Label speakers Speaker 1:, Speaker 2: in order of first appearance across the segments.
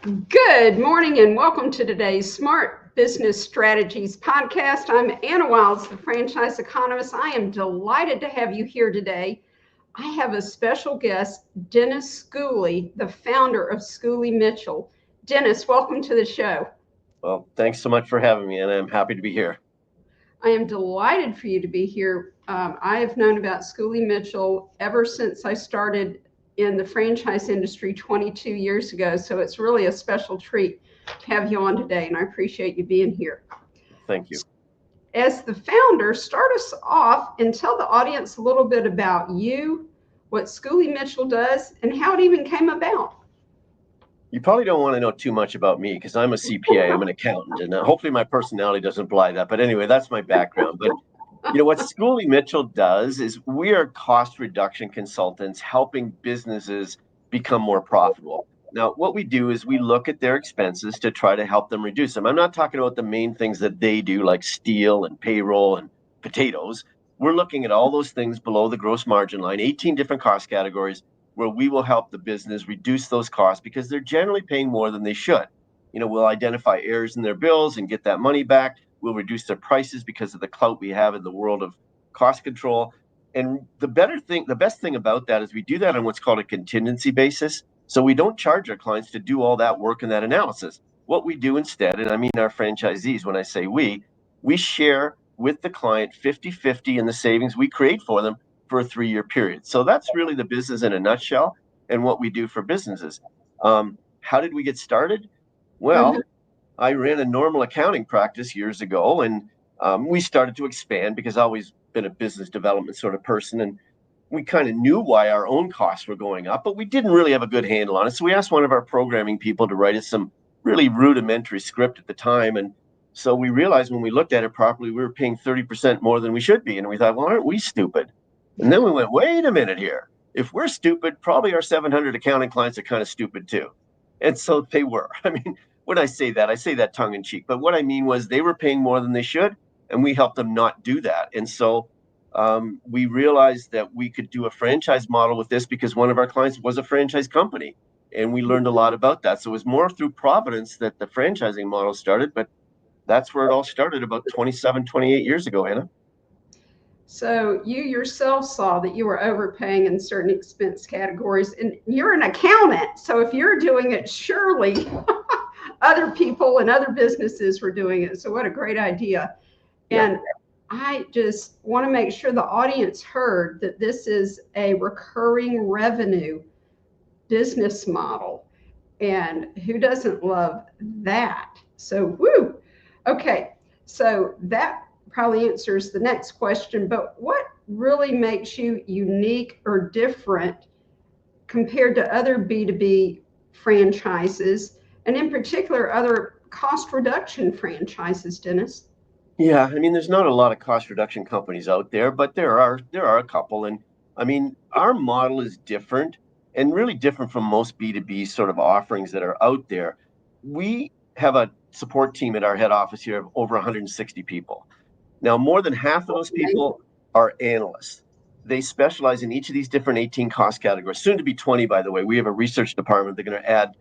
Speaker 1: Good morning and welcome to today's Smart Business Strategies podcast. I'm Anna Wilds, the franchise economist. I am delighted to have you here today. I have a special guest, Dennis Schooley, the founder of Schooley Mitchell. Dennis, welcome to the show.
Speaker 2: Well, thanks so much for having me, and I'm happy to be here.
Speaker 1: I am delighted for you to be here. I have known about Schooley Mitchell ever since I started in the franchise industry 22 years ago. So it's really a special treat to have you on today, and I appreciate you being here.
Speaker 2: Thank you.
Speaker 1: As the founder, start us off and tell the audience a little bit about you, what Schooley Mitchell does, and how it even came about.
Speaker 2: You probably don't want to know too much about me because I'm a CPA, I'm an accountant, and hopefully my personality doesn't belie that. But anyway, that's my background. But what Schooley Mitchell does is we are cost reduction consultants helping businesses become more profitable. Now, what we do is we look at their expenses to try to help them reduce them. I'm not talking about the main things that they do, like steel and payroll and potatoes. We're looking at all those things below the gross margin line, 18 different cost categories, where we will help the business reduce those costs because they're generally paying more than they should. We'll identify errors in their bills and get that money back. We'll reduce their prices because of the clout we have in the world of cost control. And the best thing about that is we do that on what's called a contingency basis. So we don't charge our clients to do all that work and that analysis. What we do instead, and I mean our franchisees, when I say we share with the client 50-50 in the savings we create for them for a 3-year period. So that's really the business in a nutshell and what we do for businesses. How did we get started? Well, I ran a normal accounting practice years ago, and we started to expand because I've always been a business development sort of person, and we kind of knew why our own costs were going up, but we didn't really have a good handle on it. So we asked one of our programming people to write us some really rudimentary script at the time, and so we realized when we looked at it properly, we were paying 30% more than we should be, and we thought, well, aren't we stupid? And then we went, wait a minute here. If we're stupid, probably our 700 accounting clients are kind of stupid too. And so they were. I mean, when I say that tongue in cheek. But what I mean was they were paying more than they should, and we helped them not do that. And so we realized that we could do a franchise model with this because one of our clients was a franchise company. And we learned a lot about that. So it was more through Providence that the franchising model started. But that's where it all started about 27, 28 years ago, Anna.
Speaker 1: So you yourself saw that you were overpaying in certain expense categories, and you're an accountant. So if you're doing it, surely other people and other businesses were doing it. So what a great idea.
Speaker 2: Yeah.
Speaker 1: And I just want to make sure the audience heard that this is a recurring revenue business model. And who doesn't love that? So, woo. Okay. So that probably answers the next question. But what really makes you unique or different compared to other B2B franchises, and in particular, other cost reduction franchises, Dennis?
Speaker 2: Yeah, I mean, there's not a lot of cost reduction companies out there, but there are a couple. And I mean, our model is different and really different from most B2B sort of offerings that are out there. We have a support team at our head office here of over 160 people. Now, more than half of those people are analysts. They specialize in each of these different 18 cost categories, soon to be 20, by the way. We have a research department. They're going to add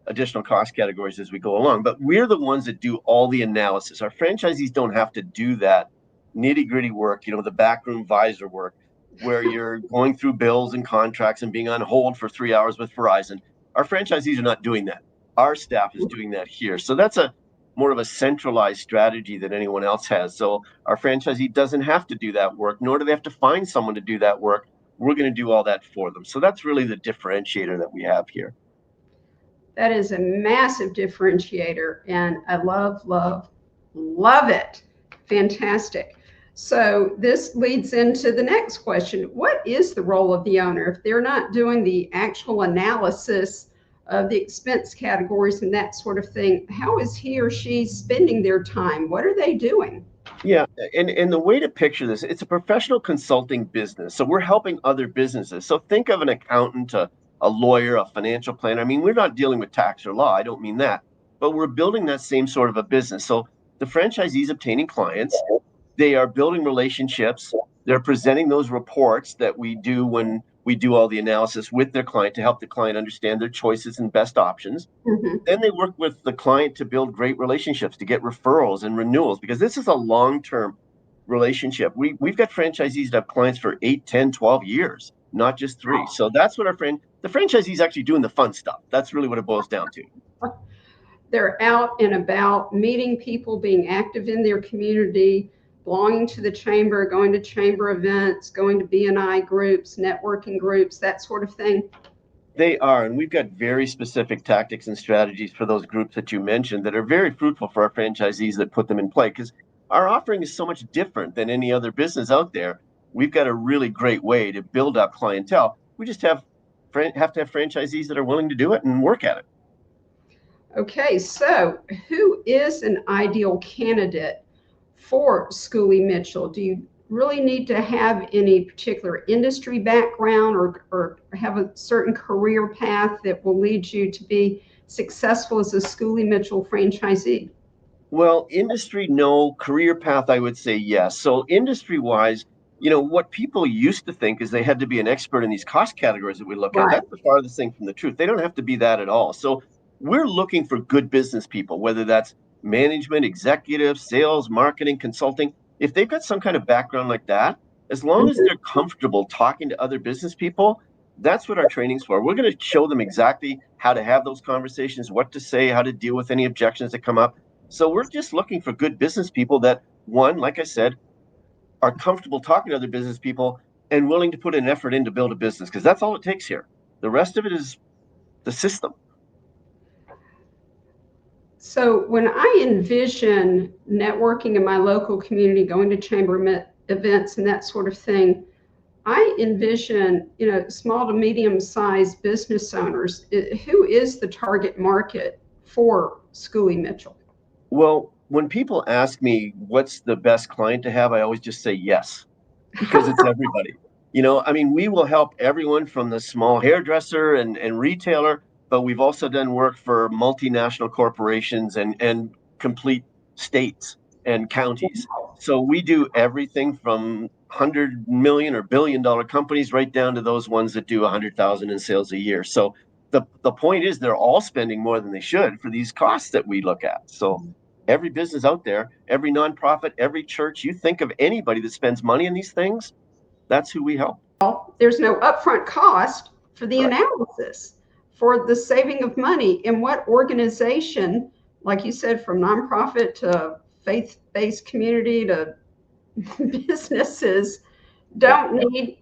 Speaker 2: additional cost categories as we go along. But we're the ones that do all the analysis. Our franchisees don't have to do that nitty gritty work, the backroom visor work, where you're going through bills and contracts and being on hold for 3 hours with Verizon. Our franchisees are not doing that. Our staff is doing that here. So that's a more of a centralized strategy than anyone else has. So our franchisee doesn't have to do that work, nor do they have to find someone to do that work. We're going to do all that for them. So that's really the differentiator that we have here.
Speaker 1: That is a massive differentiator, and I love it. Fantastic. So this leads into the next question. What is the role of the owner if they're not doing the actual analysis of the expense categories and that sort of thing? How is he or she spending their time? What are they doing?
Speaker 2: Yeah, and the way to picture this, it's a professional consulting business. So we're helping other businesses. So think of an accountant, a lawyer, a financial planner. I mean, we're not dealing with tax or law. I don't mean that, but we're building that same sort of a business. So the franchisees obtaining clients, they are building relationships. They're presenting those reports that we do when We do all the analysis with their client to help the client understand their choices and best options. Then they work with the client to build great relationships, to get referrals and renewals, because this is a long-term relationship. We've got franchisees that have clients for 8, 10, 12 years, not just 3. So that's what the franchisees actually doing the fun stuff. That's really what it boils down to.
Speaker 1: They're out and about, meeting people, being active in their community, belonging to the chamber, going to chamber events, going to B&I groups, networking groups, that sort of thing.
Speaker 2: They are, and we've got very specific tactics and strategies for those groups that you mentioned that are very fruitful for our franchisees that put them in play, because our offering is so much different than any other business out there. We've got a really great way to build up clientele. We just have to have franchisees that are willing to do it and work at it.
Speaker 1: Okay, so who is an ideal candidate for Schooley Mitchell? Do you really need to have any particular industry background or have a certain career path that will lead you to be successful as a Schooley Mitchell franchisee?
Speaker 2: Well, industry, no. Career path, I would say yes. So industry-wise, what people used to think is they had to be an expert in these cost categories that we look at.
Speaker 1: Right.
Speaker 2: That's the farthest thing from the truth. They don't have to be that at all. So we're looking for good business people, whether that's management, executive, sales, marketing, consulting. If they've got some kind of background like that, as long as they're comfortable talking to other business people, that's what our training's for. We're going to show them exactly how to have those conversations, what to say, how to deal with any objections that come up. So we're just looking for good business people that, one, like I said, are comfortable talking to other business people and willing to put an effort in to build a business, because that's all it takes here. The rest of it is the system.
Speaker 1: So when I envision networking in my local community, going to chamber events and that sort of thing, I envision, small to medium-sized business owners. Who is the target market for Schooley Mitchell?
Speaker 2: Well, when people ask me what's the best client to have, I always just say yes, because it's everybody. We will help everyone from the small hairdresser and retailer, but we've also done work for multinational corporations and complete states and counties. So we do everything from 100 million or billion-dollar companies right down to those ones that do 100,000 in sales a year. So the point is they're all spending more than they should for these costs that we look at. So every business out there, every nonprofit, every church, you think of anybody that spends money on these things, that's who we help.
Speaker 1: There's no upfront cost for the
Speaker 2: Correct.
Speaker 1: analysis, for the saving of money. And what organization, like you said, from nonprofit to faith-based community to businesses, don't need,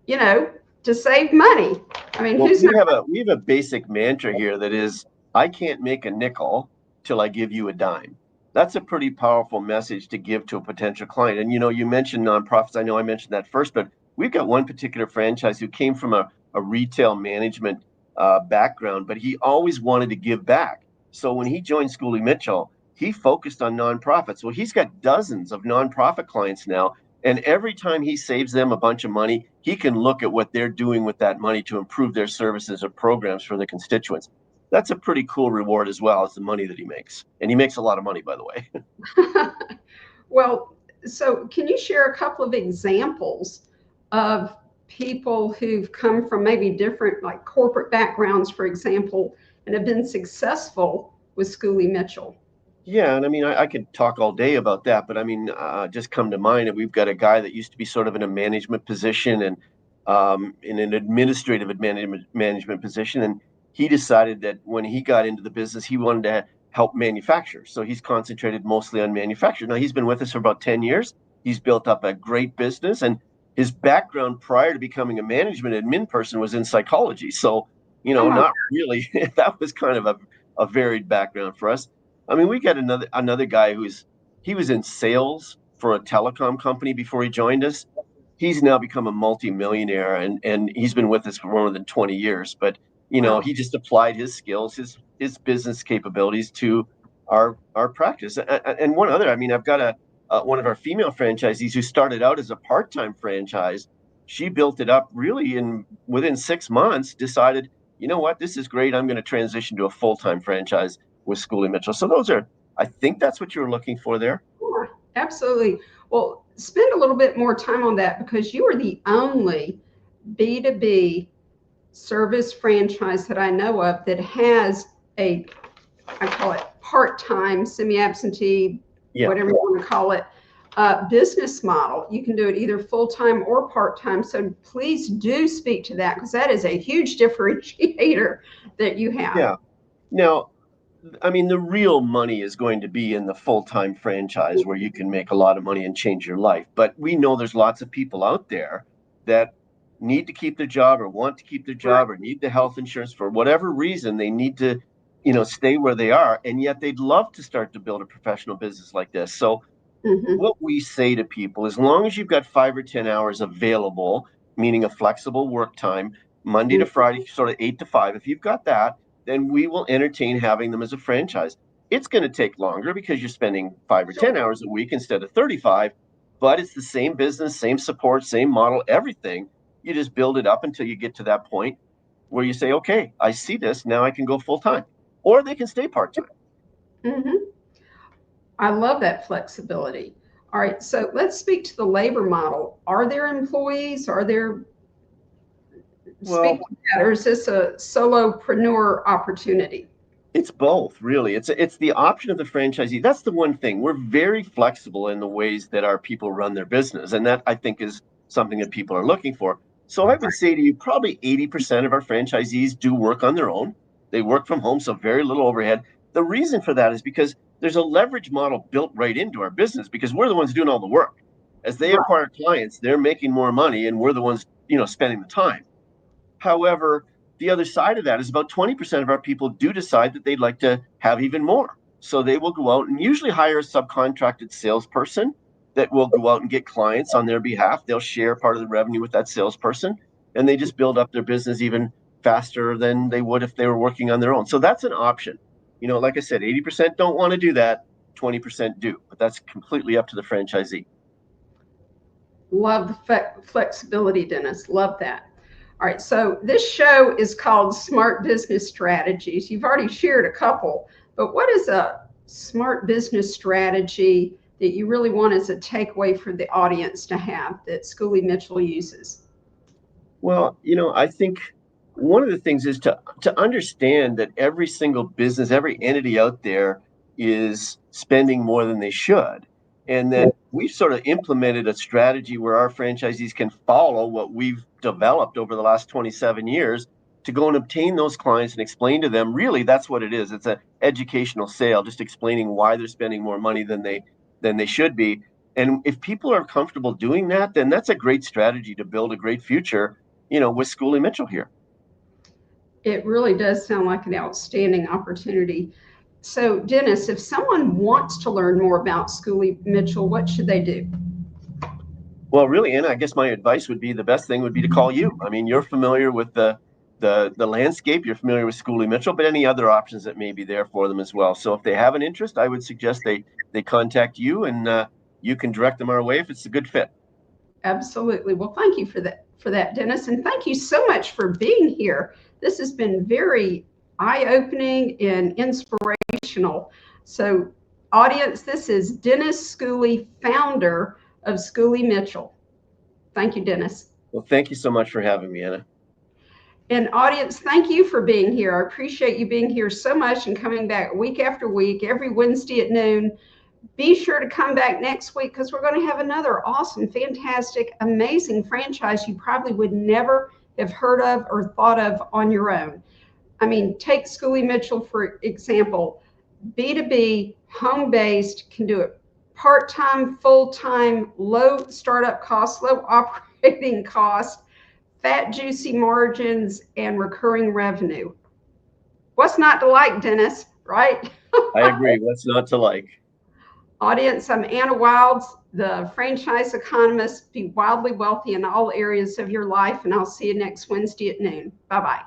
Speaker 1: to save money? I mean,
Speaker 2: Well,
Speaker 1: who's
Speaker 2: we
Speaker 1: not?
Speaker 2: have a basic mantra here that is, I can't make a nickel till I give you a dime. That's a pretty powerful message to give to a potential client. And you mentioned nonprofits. I know I mentioned that first, but we've got one particular franchise who came from a retail management background, but he always wanted to give back. So when he joined Schooley Mitchell, he focused on nonprofits. Well, he's got dozens of nonprofit clients now. And every time he saves them a bunch of money, he can look at what they're doing with that money to improve their services or programs for the constituents. That's a pretty cool reward as well as the money that he makes. And he makes a lot of money, by the way.
Speaker 1: Well, so can you share a couple of examples of people who've come from maybe different, like corporate backgrounds, for example, and have been successful with Schooley Mitchell?
Speaker 2: Yeah, and I could talk all day about that, but just come to mind that we've got a guy that used to be sort of in a management position and in an administrative management position, and he decided that when he got into the business, he wanted to help manufacture. So he's concentrated mostly on manufacture. Now he's been with us for about 10 years. He's built up a great business, and his background prior to becoming a management admin person was in psychology. So,
Speaker 1: Oh my,
Speaker 2: not really. That was kind of a varied background for us. We got another guy he was in sales for a telecom company before he joined us. He's now become a multimillionaire and he's been with us for more than 20 years. But
Speaker 1: wow.
Speaker 2: he just applied his skills, his business capabilities to our practice. And one other, I've got one of our female franchisees who started out as a part-time franchise. She built it up really within 6 months, decided, you know what, this is great. I'm going to transition to a full-time franchise with Schooley Mitchell. So I think that's what you were looking for there.
Speaker 1: Yeah, absolutely. Well, spend a little bit more time on that because you are the only B2B service franchise that I know of that has a, I call it part-time, semi-absentee,
Speaker 2: Yeah.
Speaker 1: whatever you want to call it, business model. You can do it either full-time or part-time. So please do speak to that, because that is a huge differentiator that you have.
Speaker 2: Yeah. Now, I mean, the real money is going to be in the full-time franchise where you can make a lot of money and change your life. But we know there's lots of people out there that need to keep their job or want to keep their job or need the health insurance for whatever reason. They need to, stay where they are. And yet they'd love to start to build a professional business like this. So what we say to people, as long as you've got 5 or 10 hours available, meaning a flexible work time, Monday to Friday, sort of 8 to 5, if you've got that, then we will entertain having them as a franchise. It's going to take longer because you're spending 5 or 10 hours a week instead of 35, but it's the same business, same support, same model, everything. You just build it up until you get to that point where you say, okay, I see this, now I can go full time. Or they can stay part time.
Speaker 1: I love that flexibility. All right, so let's speak to the labor model. Are there employees? Are there, speak to that, or is this a solopreneur opportunity?
Speaker 2: It's both, really. It's the option of the franchisee. That's the one thing. We're very flexible in the ways that our people run their business, and that I think is something that people are looking for. So I would say to you, probably 80% of our franchisees do work on their own. They work from home, so very little overhead. The reason for that is because there's a leverage model built right into our business because we're the ones doing all the work. As they acquire clients, they're making more money, and we're the ones, spending the time. However, the other side of that is about 20% of our people do decide that they'd like to have even more. So they will go out and usually hire a subcontracted salesperson that will go out and get clients on their behalf. They'll share part of the revenue with that salesperson, and they just build up their business even faster than they would if they were working on their own. So that's an option. Like I said, 80% don't want to do that, 20% do, but that's completely up to the franchisee.
Speaker 1: Love the flexibility, Dennis. Love that. All right, so this show is called Smart Business Strategies. You've already shared a couple, but what is a smart business strategy that you really want as a takeaway for the audience to have that Schooley Mitchell uses?
Speaker 2: Well, I think one of the things is to understand that every single business, every entity out there is spending more than they should. And that we've sort of implemented a strategy where our franchisees can follow what we've developed over the last 27 years to go and obtain those clients and explain to them, really, that's what it is. It's an educational sale, just explaining why they're spending more money than they should be. And if people are comfortable doing that, then that's a great strategy to build a great future, with Schooley Mitchell here.
Speaker 1: It really does sound like an outstanding opportunity. So, Dennis, if someone wants to learn more about Schooley Mitchell, what should they do?
Speaker 2: Well, really, Anna, I guess my advice would be the best thing would be to call you. I mean, you're familiar with the landscape, you're familiar with Schooley Mitchell, but any other options that may be there for them as well. So if they have an interest, I would suggest they contact you, and you can direct them our way if it's a good fit.
Speaker 1: Absolutely. Well, thank you for that, Dennis, and thank you so much for being here. This has been very eye-opening and inspirational. So, audience, this is Dennis Schooley, founder of Schooley Mitchell. Thank you, Dennis.
Speaker 2: Well, thank you so much for having me, Anna.
Speaker 1: And audience, thank you for being here. I appreciate you being here so much and coming back week after week, every Wednesday at noon. Be sure to come back next week because we're going to have another awesome, fantastic, amazing franchise you probably would never have heard of or thought of on your own. I mean, take Schooley Mitchell, for example. B2B, home-based, can do it part-time, full-time, low startup costs, low operating cost, fat, juicy margins, and recurring revenue. What's not to like, Dennis, right?
Speaker 2: I agree. What's not to like?
Speaker 1: Audience, I'm Anna Wilds, the franchise economist. Be wildly wealthy in all areas of your life, and I'll see you next Wednesday at noon. Bye-bye.